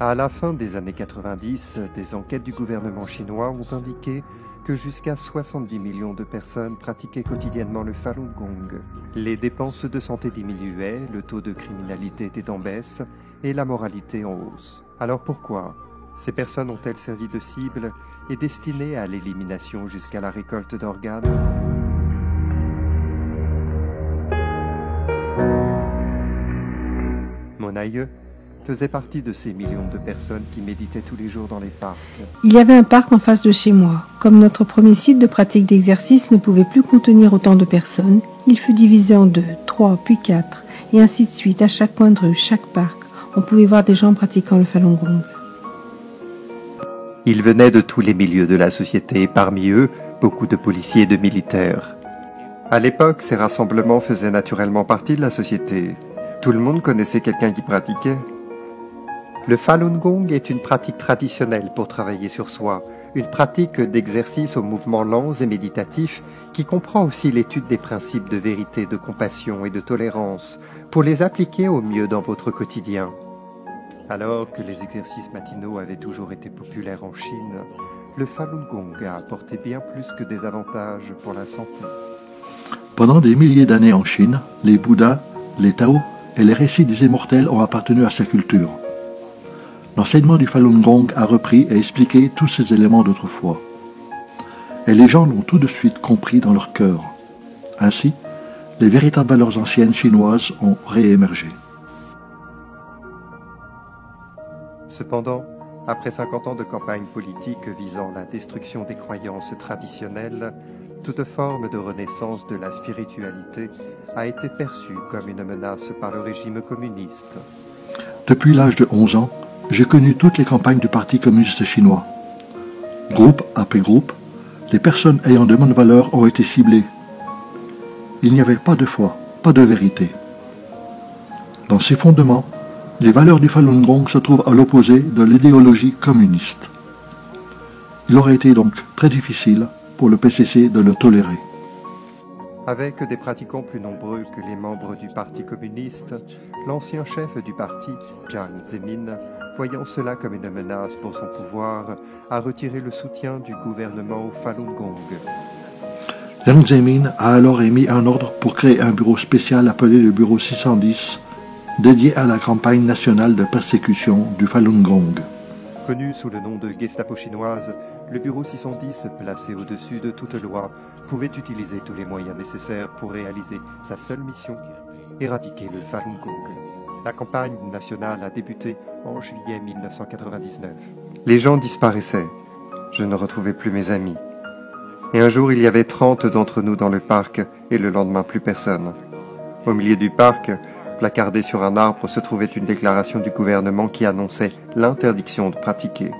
À la fin des années 90, des enquêtes du gouvernement chinois ont indiqué que jusqu'à 70 millions de personnes pratiquaient quotidiennement le Falun Gong. Les dépenses de santé diminuaient, le taux de criminalité était en baisse et la moralité en hausse. Alors pourquoi ces personnes ont-elles servi de cible et destinées à l'élimination jusqu'à la récolte d'organes? Mon aïeux faisait partie de ces millions de personnes qui méditaient tous les jours dans les parcs. Il y avait un parc en face de chez moi. Comme notre premier site de pratique d'exercice ne pouvait plus contenir autant de personnes, il fut divisé en 2, 3, puis 4, et ainsi de suite. À chaque coin de rue, chaque parc, on pouvait voir des gens pratiquant le Falun Gong. Ils venaient de tous les milieux de la société, parmi eux, beaucoup de policiers et de militaires. À l'époque, ces rassemblements faisaient naturellement partie de la société. Tout le monde connaissait quelqu'un qui pratiquait. Le Falun Gong est une pratique traditionnelle pour travailler sur soi, une pratique d'exercice aux mouvements lents et méditatifs qui comprend aussi l'étude des principes de vérité, de compassion et de tolérance pour les appliquer au mieux dans votre quotidien. Alors que les exercices matinaux avaient toujours été populaires en Chine, le Falun Gong a apporté bien plus que des avantages pour la santé. Pendant des milliers d'années en Chine, les Bouddhas, les Tao et les récits des immortels ont appartenu à sa culture. L'enseignement du Falun Gong a repris et expliqué tous ces éléments d'autrefois. Et les gens l'ont tout de suite compris dans leur cœur. Ainsi, les véritables valeurs anciennes chinoises ont réémergé. Cependant, après 50 ans de campagne politique visant la destruction des croyances traditionnelles, toute forme de renaissance de la spiritualité a été perçue comme une menace par le régime communiste. Depuis l'âge de 11 ans, j'ai connu toutes les campagnes du Parti communiste chinois. Groupe après groupe, les personnes ayant de bonnes valeurs ont été ciblées. Il n'y avait pas de foi, pas de vérité. Dans ses fondements, les valeurs du Falun Gong se trouvent à l'opposé de l'idéologie communiste. Il aurait été donc très difficile pour le PCC de le tolérer. Avec des pratiquants plus nombreux que les membres du Parti communiste, l'ancien chef du parti, Jiang Zemin, voyant cela comme une menace pour son pouvoir, a retiré le soutien du gouvernement au Falun Gong. Jiang Zemin a alors émis un ordre pour créer un bureau spécial appelé le Bureau 610, dédié à la campagne nationale de persécution du Falun Gong. Connu sous le nom de Gestapo chinoise, le Bureau 610, placé au-dessus de toute loi, pouvait utiliser tous les moyens nécessaires pour réaliser sa seule mission, éradiquer le Falun Gong. La campagne nationale a débuté en juillet 1999. Les gens disparaissaient. Je ne retrouvais plus mes amis. Et un jour, il y avait 30 d'entre nous dans le parc, et le lendemain, plus personne. Au milieu du parc, placardée sur un arbre, se trouvait une déclaration du gouvernement qui annonçait l'interdiction de pratiquer.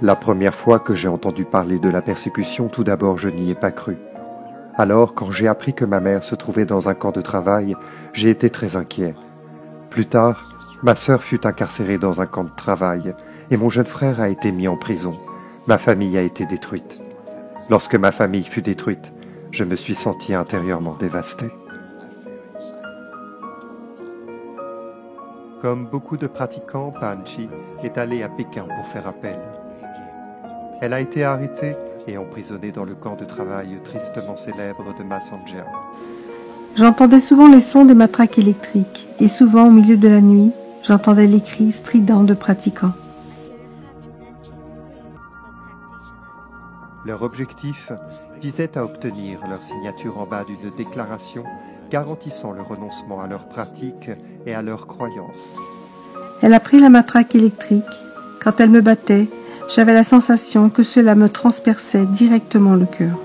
La première fois que j'ai entendu parler de la persécution, tout d'abord, je n'y ai pas cru. Alors, quand j'ai appris que ma mère se trouvait dans un camp de travail, j'ai été très inquiet. Plus tard, ma sœur fut incarcérée dans un camp de travail et mon jeune frère a été mis en prison. Ma famille a été détruite. Lorsque ma famille fut détruite, je me suis senti intérieurement dévasté. Comme beaucoup de pratiquants, Pan Chi est allée à Pékin pour faire appel. Elle a été arrêtée et emprisonnée dans le camp de travail tristement célèbre de Massanjia. J'entendais souvent les sons des matraques électriques, et souvent au milieu de la nuit, j'entendais les cris stridents de pratiquants. Leur objectif visait à obtenir leur signature en bas d'une déclaration garantissant le renoncement à leurs pratiques et à leurs croyances. Elle a pris la matraque électrique. Quand elle me battait, j'avais la sensation que cela me transperçait directement le cœur.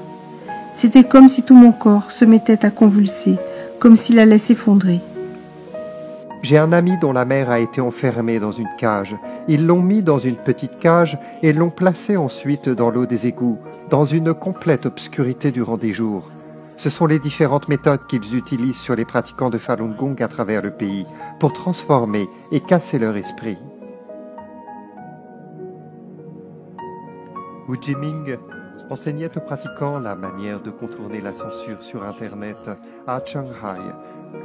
C'était comme si tout mon corps se mettait à convulser, comme s'il allait s'effondrer. J'ai un ami dont la mère a été enfermée dans une cage. Ils l'ont mis dans une petite cage et l'ont placé ensuite dans l'eau des égouts, dans une complète obscurité durant des jours. Ce sont les différentes méthodes qu'ils utilisent sur les pratiquants de Falun Gong à travers le pays pour transformer et casser leur esprit. Wu Jiming enseignait aux pratiquants la manière de contourner la censure sur Internet à Shanghai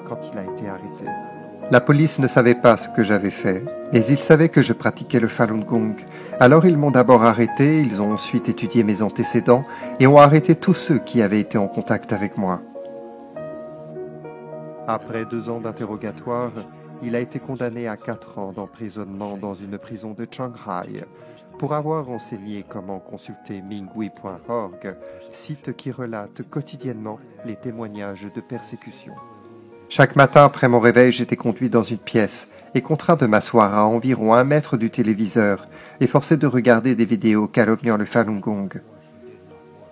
quand il a été arrêté. La police ne savait pas ce que j'avais fait, mais ils savaient que je pratiquais le Falun Gong. Alors ils m'ont d'abord arrêté, ils ont ensuite étudié mes antécédents et ont arrêté tous ceux qui avaient été en contact avec moi. Après 2 ans d'interrogatoire, il a été condamné à 4 ans d'emprisonnement dans une prison de Shanghai pour avoir enseigné comment consulter Minghui.org, site qui relate quotidiennement les témoignages de persécution. Chaque matin après mon réveil, j'étais conduit dans une pièce et contraint de m'asseoir à environ 1 mètre du téléviseur et forcé de regarder des vidéos calomniant le Falun Gong.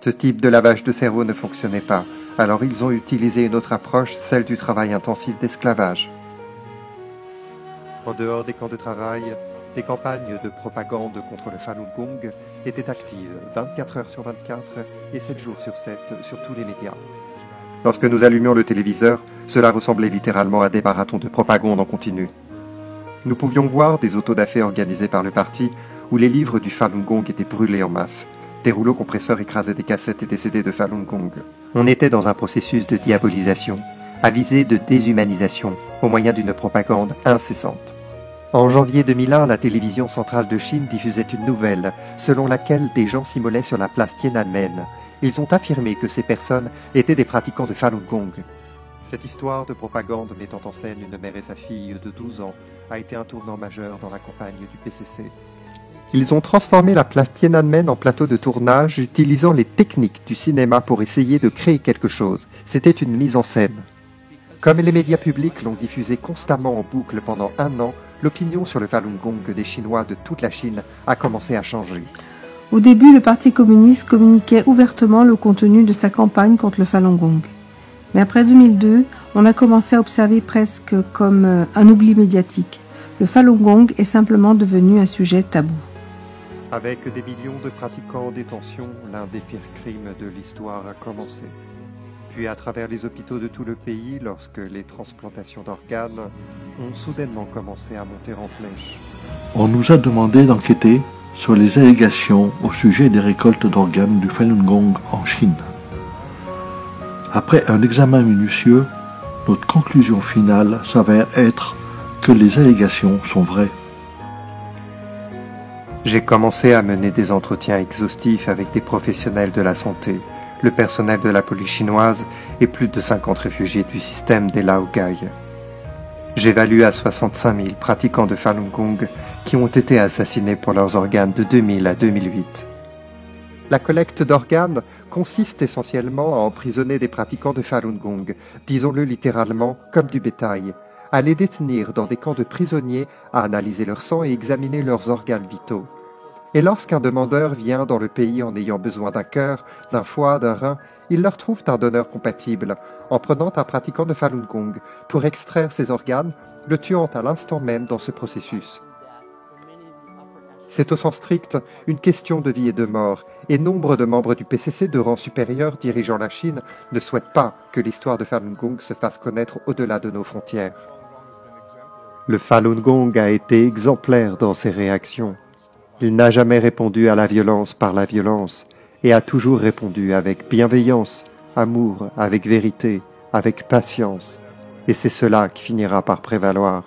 Ce type de lavage de cerveau ne fonctionnait pas, alors ils ont utilisé une autre approche, celle du travail intensif d'esclavage. En dehors des camps de travail, les campagnes de propagande contre le Falun Gong étaient actives 24 heures sur 24 et 7 jours sur 7 sur tous les médias. Lorsque nous allumions le téléviseur, cela ressemblait littéralement à des marathons de propagande en continu. Nous pouvions voir des autodafés organisés par le parti où les livres du Falun Gong étaient brûlés en masse. Des rouleaux compresseurs écrasaient des cassettes et des CD de Falun Gong. On était dans un processus de diabolisation, à visée de déshumanisation, au moyen d'une propagande incessante. En janvier 2001, la télévision centrale de Chine diffusait une nouvelle, selon laquelle des gens s'immolaient sur la place Tiananmen. Ils ont affirmé que ces personnes étaient des pratiquants de Falun Gong. Cette histoire de propagande mettant en scène une mère et sa fille de 12 ans a été un tournant majeur dans la campagne du PCC. Ils ont transformé la place Tiananmen en plateau de tournage, utilisant les techniques du cinéma pour essayer de créer quelque chose. C'était une mise en scène. Comme les médias publics l'ont diffusé constamment en boucle pendant 1 an, l'opinion sur le Falun Gong des Chinois de toute la Chine a commencé à changer. Au début, le Parti communiste communiquait ouvertement le contenu de sa campagne contre le Falun Gong. Mais après 2002, on a commencé à observer presque comme un oubli médiatique. Le Falun Gong est simplement devenu un sujet tabou. Avec des millions de pratiquants en détention, l'un des pires crimes de l'histoire a commencé. Puis à travers les hôpitaux de tout le pays, lorsque les transplantations d'organes ont soudainement commencé à monter en flèche. On nous a demandé d'enquêter sur les allégations au sujet des récoltes d'organes du Falun Gong en Chine. Après un examen minutieux, notre conclusion finale s'avère être que les allégations sont vraies. J'ai commencé à mener des entretiens exhaustifs avec des professionnels de la santé, le personnel de la police chinoise et plus de 50 réfugiés du système des Laogai. J'évalue à 65 000 pratiquants de Falun Gong qui ont été assassinés pour leurs organes de 2000 à 2008. La collecte d'organes consiste essentiellement à emprisonner des pratiquants de Falun Gong, disons-le littéralement comme du bétail, à les détenir dans des camps de prisonniers, à analyser leur sang et examiner leurs organes vitaux. Et lorsqu'un demandeur vient dans le pays en ayant besoin d'un cœur, d'un foie, d'un rein, ils leur trouvent un donneur compatible, en prenant un pratiquant de Falun Gong pour extraire ses organes, le tuant à l'instant même dans ce processus. C'est au sens strict une question de vie et de mort, et nombre de membres du PCC de rang supérieur dirigeant la Chine ne souhaitent pas que l'histoire de Falun Gong se fasse connaître au-delà de nos frontières. Le Falun Gong a été exemplaire dans ses réactions. Il n'a jamais répondu à la violence par la violence, et a toujours répondu avec bienveillance, amour, avec vérité, avec patience, et c'est cela qui finira par prévaloir.